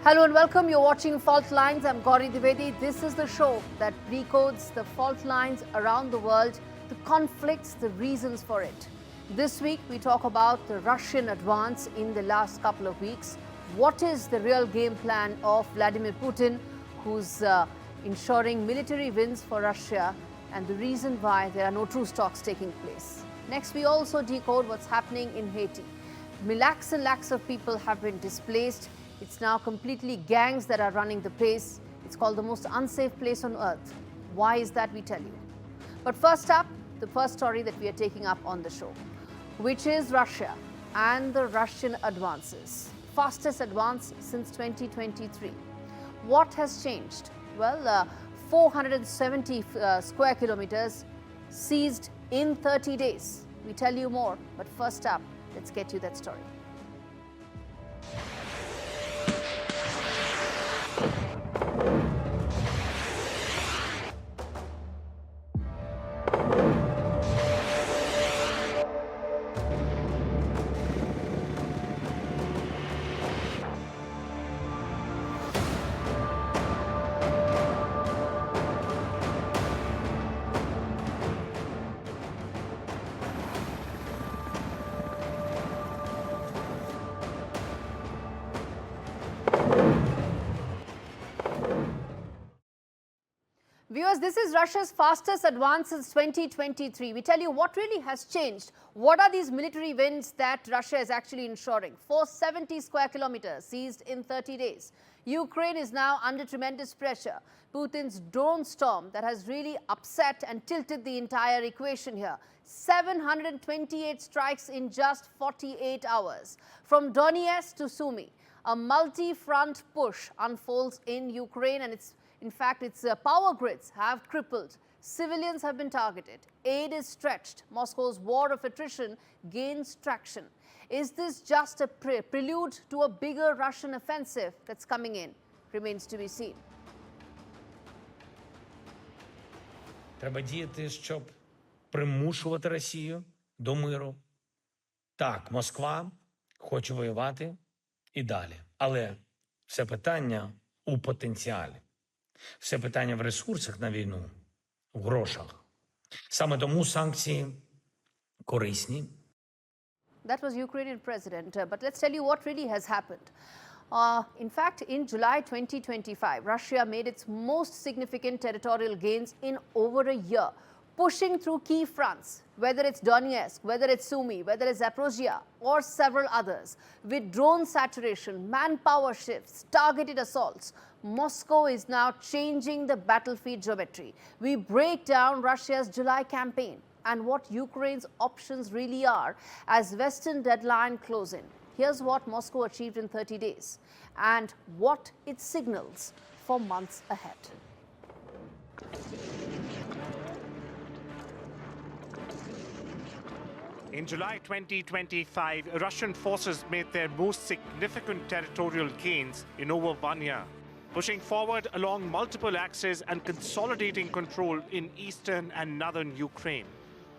Hello and welcome. You're watching Fault Lines. I'm Gauri Dwivedi. This is the show that decodes the fault lines around the world, the conflicts, the reasons for it. This week, we talk about the Russian advance in the last couple of weeks. What is the real game plan of Vladimir Putin, who's ensuring military wins for Russia, and the reason why there are no truce talks taking place. Next, we also decode what's happening in Haiti. Lakhs and lakhs of people have been displaced. It's now completely gangs that are running the place. It's called the most unsafe place on earth. Why is that, we tell you. But first up, the first story that we are taking up on the show, which is Russia and the Russian advances. Fastest advance since 2023. What has changed? Well, 470 square kilometers seized in 30 days. We tell you more, but first up, let's get you that story. Viewers, this is Russia's fastest advance since 2023. We tell you what really has changed. What are these military wins that Russia is actually ensuring? 470 square kilometers seized in 30 days. Ukraine is now under tremendous pressure. Putin's drone storm that has really upset and tilted the entire equation here. 728 strikes in just 48 hours. From Donetsk to Sumy, a multi-front push unfolds in Ukraine, and in fact, its power grids have crippled. Civilians have been targeted. Aid is stretched. Moscow's war of attrition gains traction. Is this just a prelude to a bigger Russian offensive that's coming in? Remains to be seen. Треба діяти, щоб примушувати Росію до миру. Так, Москва хоче воювати і далі. Але все питання у потенціалі. Все питання в ресурсах на війну, в грошах. Саме тому санкції корисні. That was Ukrainian president, but let's tell you what really has happened. In fact, in July 2025, Russia made its most significant territorial gains in over a year, pushing through key fronts, whether it's Donetsk, whether it's Sumy, whether it's Zaporizhzhia, or several others. With drone saturation, manpower shifts, targeted assaults, Moscow is now changing the battlefield geometry. We break down Russia's July campaign and what Ukraine's options really are as Western deadline close in. Here's what Moscow achieved in 30 days and what it signals for months ahead. In July 2025, Russian forces made their most significant territorial gains in over 1 year, pushing forward along multiple axes and consolidating control in eastern and northern Ukraine.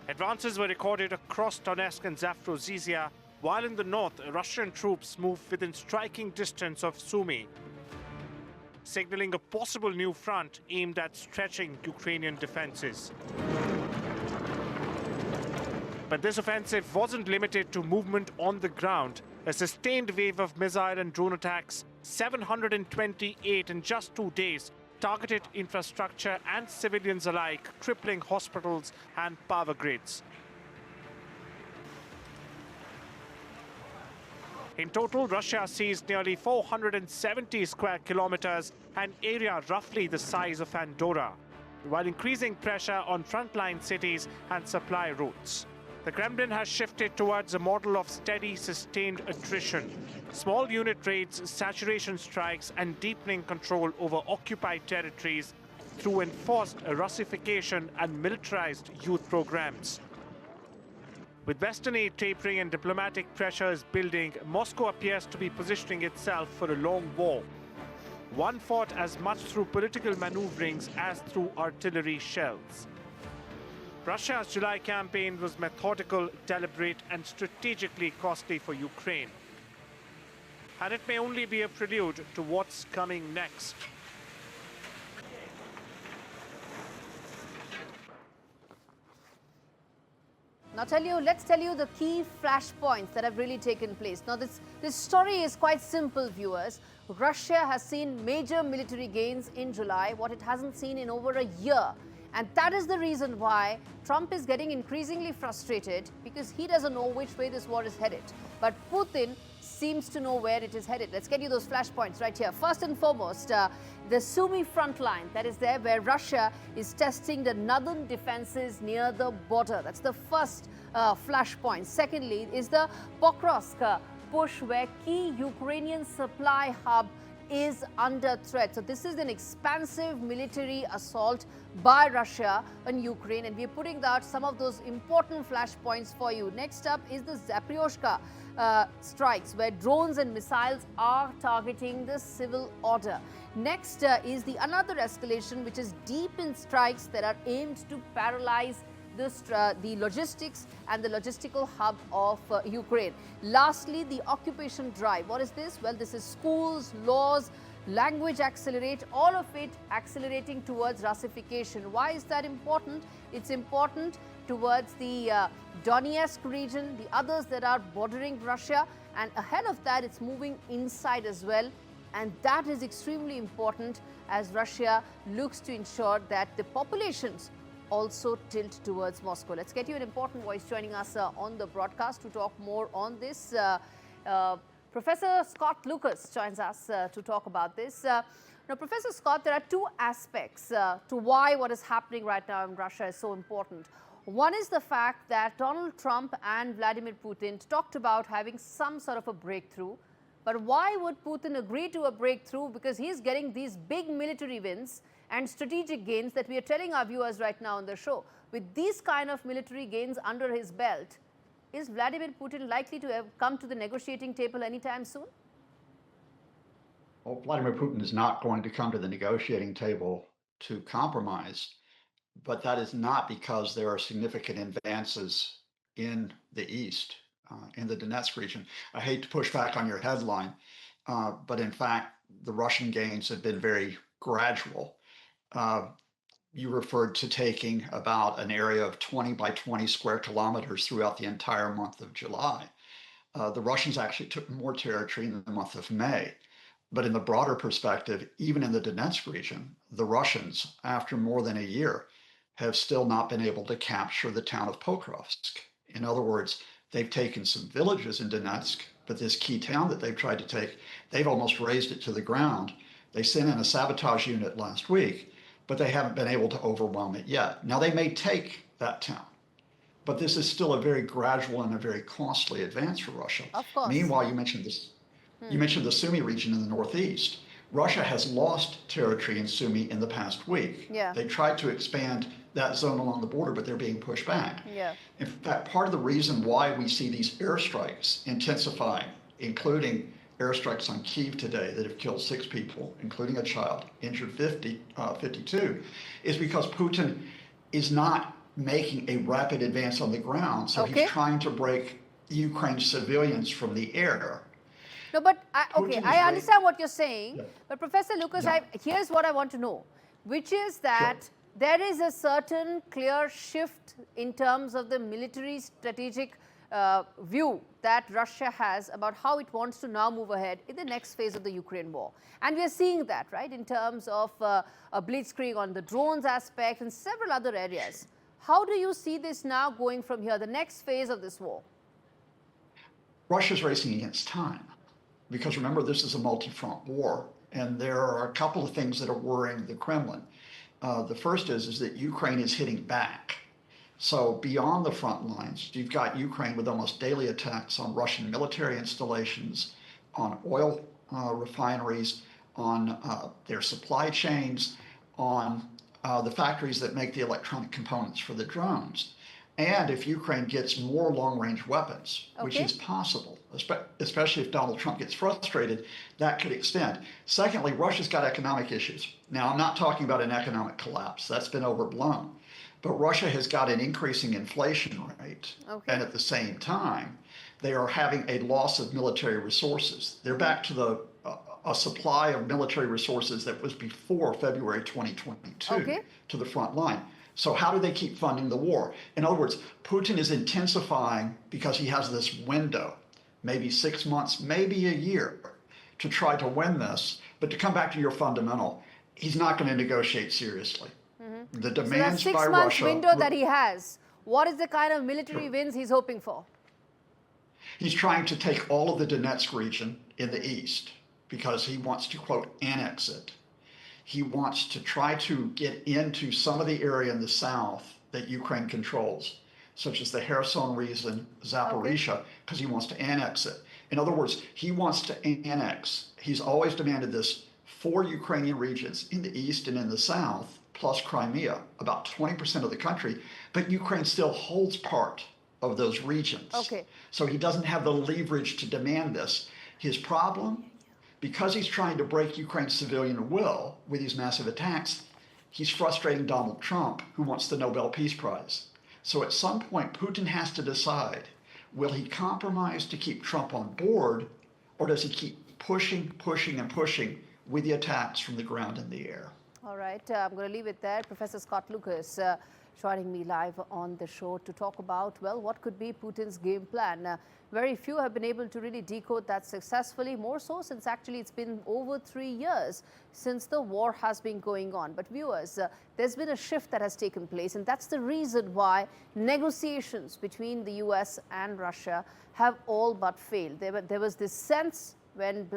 Advances were recorded across Donetsk and Zaporizhzhia, while in the north, Russian troops moved within striking distance of Sumy, signaling a possible new front aimed at stretching Ukrainian defenses. But this offensive wasn't limited to movement on the ground. A sustained wave of missile and drone attacks, 728 in just 2 days, targeted infrastructure and civilians alike, crippling hospitals and power grids. In total, Russia seized nearly 470 square kilometers, an area roughly the size of Andorra, while increasing pressure on frontline cities and supply routes. The Kremlin has shifted towards a model of steady, sustained attrition. Small unit raids, saturation strikes, and deepening control over occupied territories through enforced Russification and militarized youth programs. With Western aid tapering and diplomatic pressures building, Moscow appears to be positioning itself for a long war. One fought as much through political maneuverings as through artillery shells. Russia's July campaign was methodical, deliberate, and strategically costly for Ukraine. and it may only be a prelude to what's coming next. Now let's tell you the key flashpoints that have really taken place. Now this story is quite simple, viewers. Russia has seen major military gains in July, what it hasn't seen in over a year. And that is the reason why Trump is getting increasingly frustrated, because he doesn't know which way this war is headed. But Putin seems to know where it is headed. Let's get you those flashpoints right here. First and foremost, the Sumy front line that is there, where Russia is testing the northern defenses near the border. That's the first flashpoint. Secondly is the Pokrovsk push, where key Ukrainian supply hub is under threat. So this is an expansive military assault by Russia on Ukraine, and we're putting out some of those important flashpoints for you. Next up is the Zaporizhzhia strikes, where drones and missiles are targeting the civil order. Next is another escalation, which is deep in strikes that are aimed to paralyze the logistics and the logistical hub of Ukraine. Lastly, the occupation drive. What is this? Well, this is schools, laws, language accelerate, all of it accelerating towards Russification. Why is that important? It's important towards the Donetsk region, the others that are bordering Russia, and ahead of that, it's moving inside as well. And that is extremely important as Russia looks to ensure that the populations also tilt towards Moscow. Let's get you an important voice joining us on the broadcast to talk more on this. Professor Scott Lucas joins us to talk about this. Now, Professor Scott, there are two aspects to why what is happening right now in Russia is so important. One is the fact that Donald Trump and Vladimir Putin talked about having some sort of a breakthrough. But why would Putin agree to a breakthrough? Because he's getting these big military wins and strategic gains that we are telling our viewers right now on the show. With these kind of military gains under his belt, is Vladimir Putin likely to have come to the negotiating table anytime soon? Well, Vladimir Putin is not going to come to the negotiating table to compromise, but that is not because there are significant advances in the east, in the Donetsk region. I hate to push back on your headline, but in fact, the Russian gains have been very gradual. You referred to taking about an area of 20 by 20 square kilometers throughout the entire month of July. The Russians actually took more territory in the month of May. But in the broader perspective, even in the Donetsk region, the Russians, after more than a year, have still not been able to capture the town of Pokrovsk. In other words, they've taken some villages in Donetsk, but this key town that they've tried to take, they've almost razed it to the ground. They sent in a sabotage unit last week, but they haven't been able to overwhelm it yet. Now, they may take that town, but this is still a very gradual and a very costly advance for Russia. Of course. Meanwhile, you mentioned this. You mentioned the Sumy region in the northeast. Russia has lost territory in Sumy in the past week. Yeah. They tried to expand that zone along the border, but they're being pushed back. Yeah. In fact, part of the reason why we see these airstrikes intensifying, including airstrikes on Kyiv today that have killed 6 people, including a child, injured 52, is because Putin is not making a rapid advance on the ground. So he's trying to break Ukraine's civilians from the air. No, but I understand what you're saying. Yeah. But Professor Lucas, here's what I want to know, which is that there is a certain clear shift in terms of the military strategic view that Russia has about how it wants to now move ahead in the next phase of the Ukraine war. And we are seeing that, right, in terms of a blitzkrieg on the drones aspect and several other areas. How do you see this now going from here, the next phase of this war? Russia's racing against time. Because remember, this is a multi-front war, and there are a couple of things that are worrying the Kremlin. The first is that Ukraine is hitting back. So beyond the front lines, you've got Ukraine with almost daily attacks on Russian military installations, on oil refineries, on their supply chains, on the factories that make the electronic components for the drones. And if Ukraine gets more long-range weapons, which is possible, especially if Donald Trump gets frustrated, that could extend. Secondly, Russia's got economic issues. Now, I'm not talking about an economic collapse. That's been overblown. But Russia has got an increasing inflation rate. And at the same time, they are having a loss of military resources. They're back to a supply of military resources that was before February 2022 Okay. to the front line. So how do they keep funding the war? In other words, Putin is intensifying because he has this window, maybe 6 months, maybe a year, to try to win this. But to come back to your fundamental, he's not going to negotiate seriously. The So that demands by 6 months Russia. window that he has, what is the kind of military wins he's hoping for? He's trying to take all of the Donetsk region in the east because he wants to, quote, annex it. He wants to try to get into some of the area in the south that Ukraine controls, such as the Kherson region, Zaporizhzhia, because he wants to annex it. In other words, he wants to annex. He's always demanded this 4 Ukrainian regions in the east and in the south, plus Crimea, about 20% of the country, but Ukraine still holds part of those regions. Okay. So he doesn't have the leverage to demand this. His problem, because he's trying to break Ukraine's civilian will with these massive attacks, he's frustrating Donald Trump, who wants the Nobel Peace Prize. So at some point, Putin has to decide, will he compromise to keep Trump on board, or does he keep pushing with the attacks from the ground and the air? All right, I'm going to leave it there. Professor Scott Lucas joining me live on the show to talk about, well, what could be Putin's game plan. Very few have been able to really decode that successfully, more so since actually it's been over 3 years since the war has been going on. But viewers, there's been a shift that has taken place, and that's the reason why negotiations between the US and Russia have all but failed. There was this sense when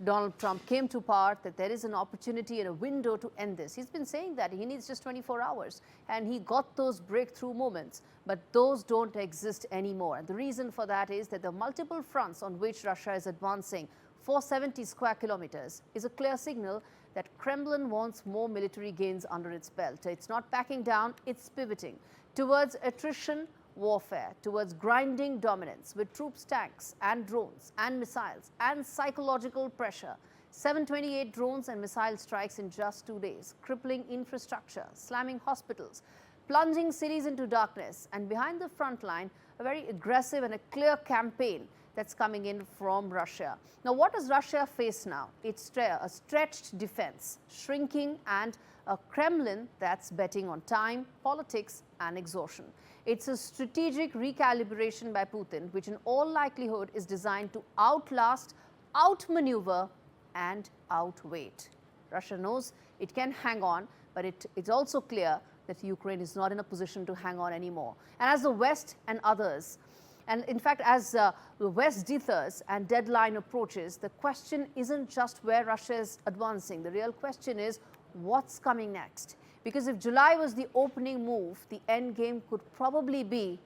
Donald Trump came to power that there is an opportunity and a window to end this. He's been saying that he needs just 24 hours, and he got those breakthrough moments, but those don't exist anymore. And the reason for that is that the multiple fronts on which Russia is advancing, 470 square kilometers, is a clear signal that Kremlin wants more military gains under its belt. It's not backing down, it's pivoting towards attrition warfare, towards grinding dominance with troops, tanks and drones and missiles and psychological pressure. 728 drones and missile strikes in just 2 days, crippling infrastructure, slamming hospitals, plunging cities into darkness, and behind the front line, a very aggressive and a clear campaign that's coming in from Russia. Now, what does Russia face now? It's a stretched defense, shrinking, and a Kremlin that's betting on time, politics, and exhaustion. It's a strategic recalibration by Putin, which in all likelihood is designed to outlast, outmaneuver, and outwait. Russia knows it can hang on, but it's also clear that Ukraine is not in a position to hang on anymore. And as the West and others, and in fact, as the West dithers and deadline approaches, the question isn't just where Russia is advancing. The real question is what's coming next. Because if July was the opening move, the end game could probably be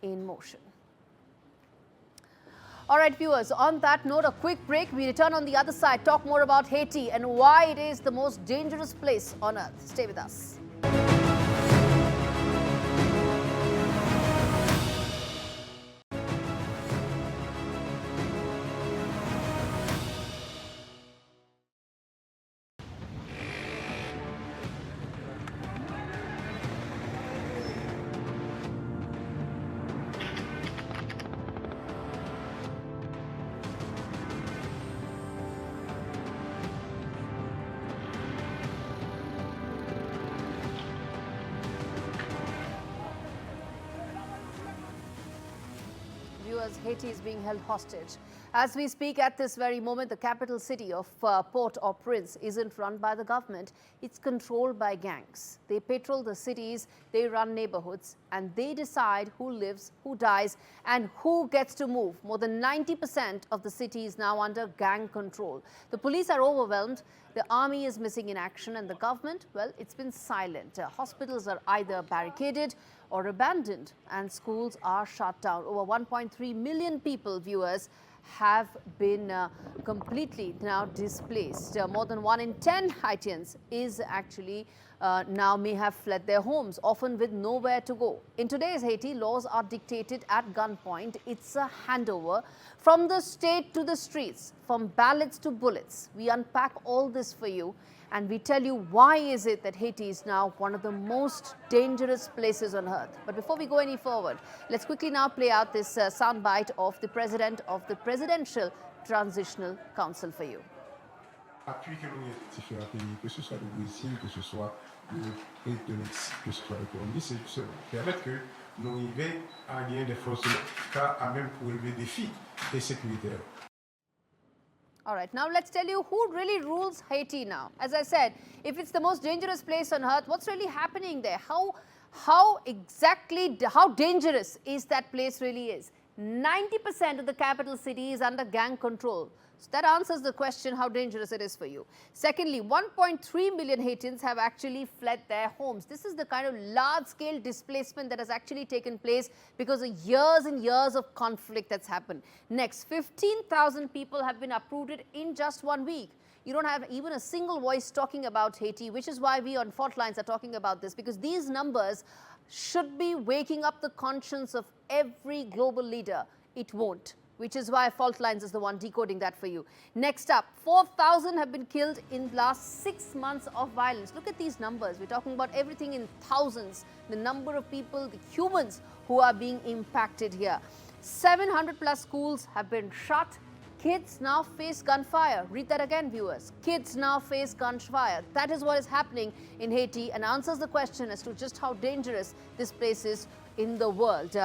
in motion. All right, viewers, on that note, a quick break. We return on the other side, talk more about Haiti and why it is the most dangerous place on earth. Stay with us. Haiti is being held hostage. As we speak at this very moment, the capital city of Port-au-Prince isn't run by the government. It's controlled by gangs. They patrol the cities, they run neighborhoods, and they decide who lives, who dies, and who gets to move. More than 90% of the city is now under gang control. The police are overwhelmed. The army is missing in action, and the government, well, it's been silent. Hospitals are either barricaded or abandoned, and schools are shut down. Over 1.3 million people, viewers, have been completely now displaced. More than 1 in 10 Haitians is actually now may have fled their homes, often with nowhere to go. In today's Haiti, laws are dictated at gunpoint. It's a handover from the state to the streets, from ballots to bullets. We unpack all this for you, and we tell you why is it that Haiti is now one of the most dangerous places on earth. But before we go any forward, let's quickly now play out this soundbite of the president of the Presidential Transitional Council for you. Appui que l'on a différents pays, que ce soit le Brésil, que ce soit le pays de Donetsk, que ce soit la Colombie, c'est se permettre que nous arrivions à gagner des forces à même pour relever des défis et sécuritaires. All right, now let's tell you who really rules Haiti now. As I said, if it's the most dangerous place on earth, what's really happening there? How dangerous is that place really is? 90% of the capital city is under gang control. So that answers the question how dangerous it is for you. Secondly, 1.3 million Haitians have actually fled their homes. This is the kind of large-scale displacement that has actually taken place because of years and years of conflict that's happened. Next, 15,000 people have been uprooted in just 1 week. You don't have even a single voice talking about Haiti, which is why we on Fault Lines are talking about this, because these numbers should be waking up the conscience of every global leader. It won't, which is why Fault Lines is the one decoding that for you. Next up, 4,000 have been killed in the last 6 months of violence. Look at these numbers. We're talking about everything in thousands, the number of people, the humans who are being impacted here. 700 plus schools have been shut. Kids now face gunfire. Read that again, viewers. Kids now face gunfire. That is what is happening in Haiti and answers the question as to just how dangerous this place is in the world.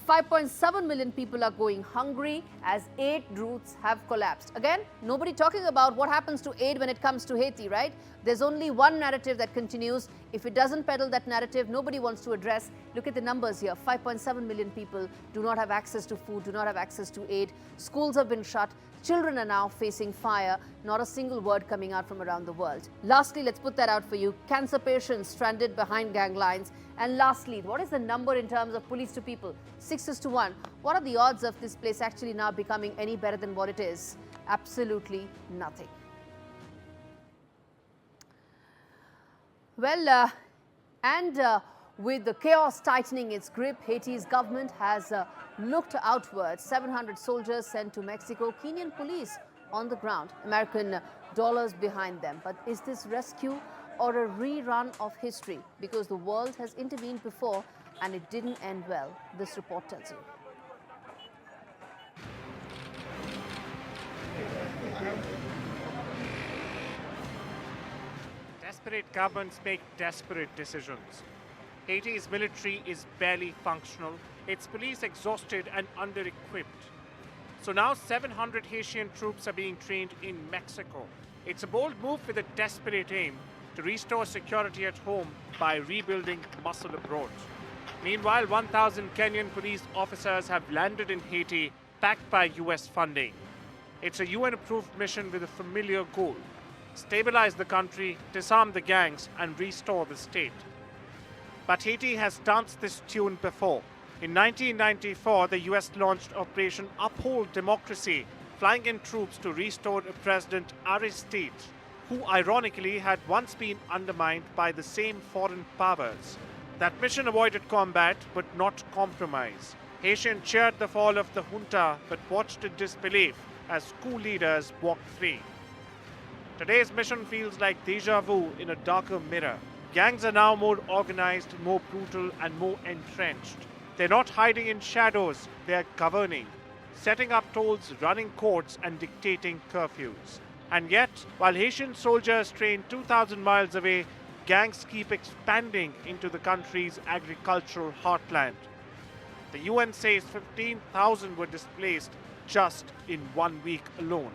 5.7 million people are going hungry as aid routes have collapsed. Again, nobody talking about what happens to aid when it comes to Haiti, right? There's only one narrative that continues. If it doesn't peddle that narrative, nobody wants to address. Look at the numbers here. 5.7 million people do not have access to food, do not have access to aid. Schools have been shut. Children are now facing fire. Not a single word coming out from around the world. Lastly, let's put that out for you. Cancer patients stranded behind gang lines. And lastly, what is the number in terms of police to people? 6:1. What are the odds of this place actually now becoming any better than what it is? Absolutely nothing. Well, with the chaos tightening its grip, Haiti's government has looked outward. 700 soldiers sent to Mexico, Kenyan police on the ground, American dollars behind them. But is this rescue or a rerun of history? Because the world has intervened before and it didn't end well. This report tells you. Desperate governments make desperate decisions. Haiti's military is barely functional, its police exhausted and under-equipped. So now 700 Haitian troops are being trained in Mexico. It's a bold move with a desperate aim to restore security at home by rebuilding muscle abroad. Meanwhile, 1,000 Kenyan police officers have landed in Haiti, backed by US funding. It's a UN-approved mission with a familiar goal: stabilize the country, disarm the gangs, and restore the state. But Haiti has danced this tune before. In 1994, the US launched Operation Uphold Democracy, flying in troops to restore a President Aristide, who ironically had once been undermined by the same foreign powers. That mission avoided combat, but not compromise. Haitians cheered the fall of the junta, but watched in disbelief as coup leaders walked free. Today's mission feels like déjà vu in a darker mirror. Gangs are now more organized, more brutal, and more entrenched. They're not hiding in shadows, they're governing, setting up tolls, running courts, and dictating curfews. And yet, while Haitian soldiers train 2,000 miles away, gangs keep expanding into the country's agricultural heartland. The UN says 15,000 were displaced just in 1 week alone.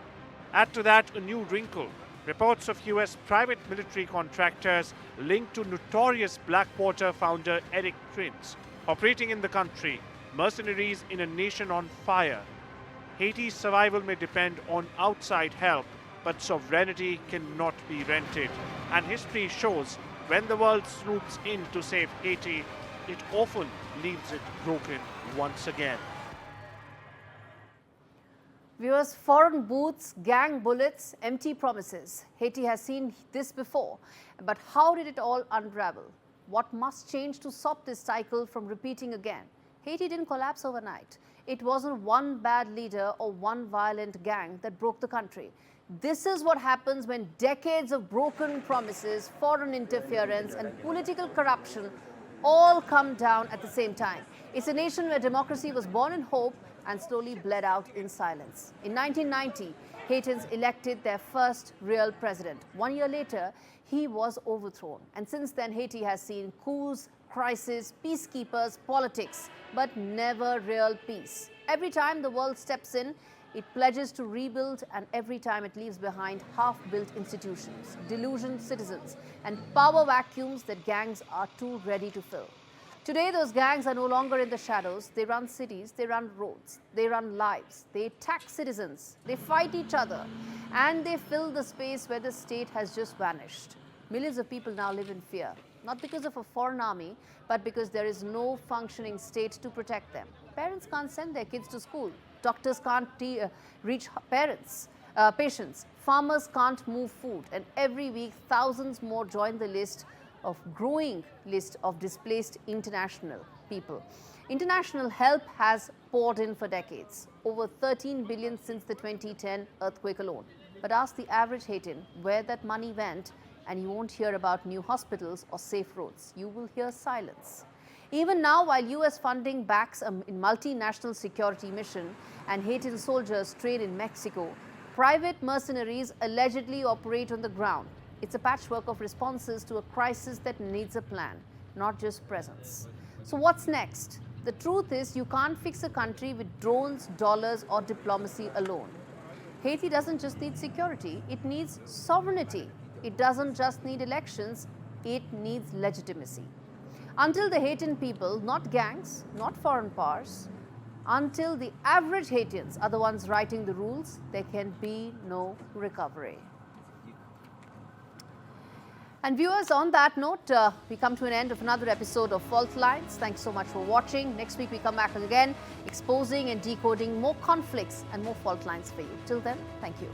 Add to that a new wrinkle: reports of US private military contractors linked to notorious Blackwater founder Eric Prince, operating in the country, mercenaries in a nation on fire. Haiti's survival may depend on outside help, but sovereignty cannot be rented. And history shows when the world swoops in to save Haiti, it often leaves it broken once again. Viewers, foreign booths, gang bullets, empty promises. Haiti has seen this before. But how did it all unravel? What must change to stop this cycle from repeating again? Haiti didn't collapse overnight. It wasn't one bad leader or one violent gang that broke the country. This is what happens when decades of broken promises, foreign interference and political corruption all come down at the same time. It's a nation where democracy was born in hope and slowly bled out in silence. In 1990, Haitians elected their first real president. 1 year later, he was overthrown. And since then, Haiti has seen coups, crises, peacekeepers, politics, but never real peace. Every time the world steps in, it pledges to rebuild, and every time it leaves behind half-built institutions, delusioned citizens, and power vacuums that gangs are too ready to fill. Today, those gangs are no longer in the shadows. They run cities, they run roads, they run lives, they attack citizens, they fight each other, and they fill the space where the state has just vanished. Millions of people now live in fear, not because of a foreign army, but because there is no functioning state to protect them. Parents can't send their kids to school. Doctors can't reach patients. Farmers can't move food. And every week, thousands more join the growing list of displaced international people. International help has poured in for decades, over 13 billion since the 2010 earthquake alone. But ask the average Haitian where that money went, and you won't hear about new hospitals or safe roads. You will hear silence. Even now, while US funding backs a multinational security mission and Haitian soldiers train in Mexico, private mercenaries allegedly operate on the ground. It's a patchwork of responses to a crisis that needs a plan, not just presence. So what's next? The truth is, you can't fix a country with drones, dollars, or diplomacy alone. Haiti doesn't just need security, it needs sovereignty. It doesn't just need elections, it needs legitimacy. Until the Haitian people, not gangs, not foreign powers, until the average Haitians are the ones writing the rules, there can be no recovery. And viewers, on that note, we come to an end of another episode of Fault Lines. Thanks so much for watching. Next week, we come back again, exposing and decoding more conflicts and more fault lines for you. Till then, thank you.